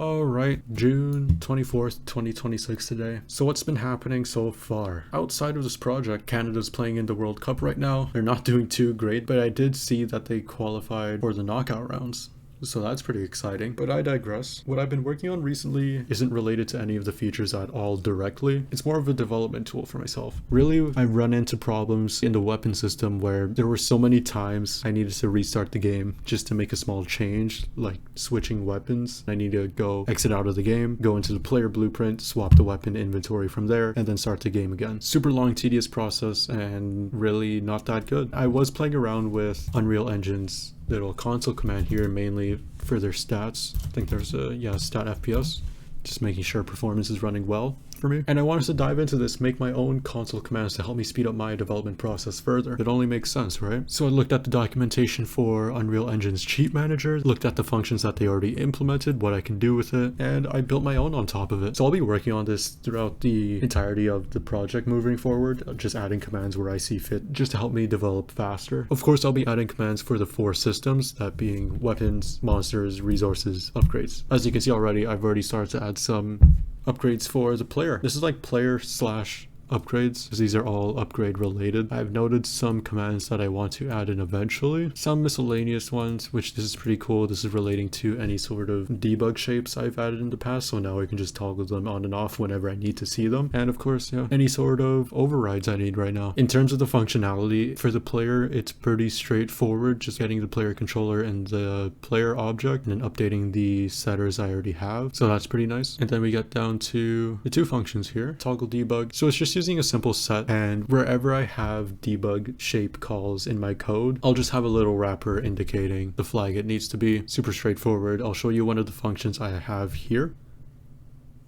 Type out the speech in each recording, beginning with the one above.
Alright, June 24th, 2026 today. So what's been happening so far? Outside of this project, Canada's playing in the World Cup right now. They're not doing too great, but I did see that they qualified for the knockout rounds. So that's pretty exciting, but I digress. What I've been working on recently isn't related to any of the features at all directly. It's more of a development tool for myself. Really, I've run into problems in the weapon system where there were so many times I needed to restart the game just to make a small change, like switching weapons. I need to go exit out of the game, go into the player blueprint, swap the weapon inventory from there, and then start the game again. Super long, tedious process and really not that good. I was playing around with Unreal Engine's little console command here, mainly for their stats. I think there's a stat FPS, just making sure performance is running well for me. And I wanted to dive into this, make my own console commands to help me speed up my development process further. It only makes sense, right? So I looked at the documentation for Unreal Engine's cheat manager, looked at the functions that they already implemented, what I can do with it, and I built my own on top of it. So I'll be working on this throughout the entirety of the project moving forward, just adding commands where I see fit, just to help me develop faster. Of course, I'll be adding commands for the 4 systems, that being weapons, monsters, resources, upgrades. As you can see already, I've already started to add some upgrades for the player. This is like player slash upgrades, because these are all upgrade related. I've noted some commands that I want to add in eventually. Some miscellaneous ones, which this is pretty cool. This is relating to any sort of debug shapes I've added in the past, so now I can just toggle them on and off whenever I need to see them. And of course, any sort of overrides I need right now. In terms of the functionality for the player, it's pretty straightforward, just getting the player controller and the player object and then updating the setters I already have. So that's pretty nice. And then we get down to the 2 functions here, toggle debug. So it's just using a simple set, and wherever I have debug shape calls in my code, I'll just have a little wrapper indicating the flag it needs to be. Super straightforward. I'll show you one of the functions I have here.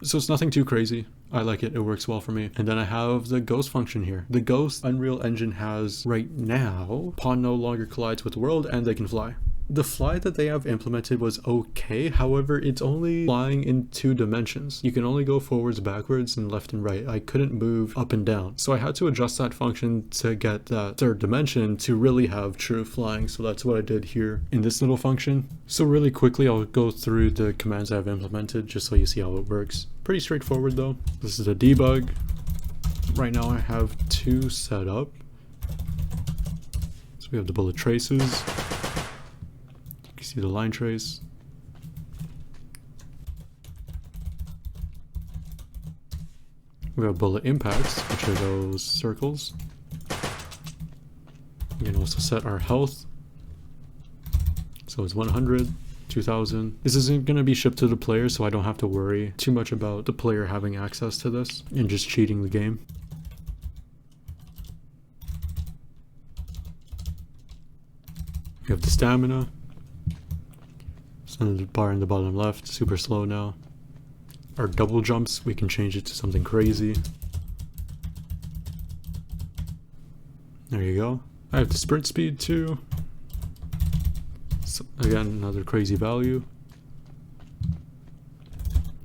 So it's nothing too crazy. I like it. It works well for me. And then I have the ghost function here. The ghost Unreal Engine has right now, pawn no longer collides with the world and they can fly. The fly that they have implemented was okay, however, it's only flying in 2 dimensions. You can only go forwards, backwards, and left and right. I couldn't move up and down. So I had to adjust that function to get that 3rd dimension to really have true flying. So that's what I did here in this little function. So really quickly, I'll go through the commands I've implemented just so you see how it works. Pretty straightforward though. This is a debug. Right now I have 2 set up. So we have the bullet traces. See the line trace. We have bullet impacts, which are those circles. We can also set our health. So it's 100, 2000. This isn't going to be shipped to the player, so I don't have to worry too much about the player having access to this and just cheating the game. We have the stamina. And the bar in the bottom left, super slow now. Our double jumps, we can change it to something crazy. There you go. I have the sprint speed too. So, again, another crazy value.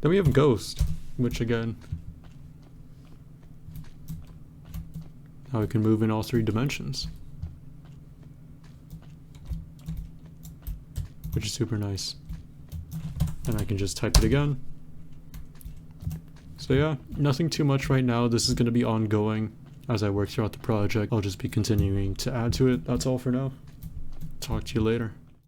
Then we have ghost, which again, now we can move in all 3 dimensions, which is super nice. And I can just type it again. So yeah, nothing too much right now. This is going to be ongoing as I work throughout the project. I'll just be continuing to add to it. That's all for now. Talk to you later.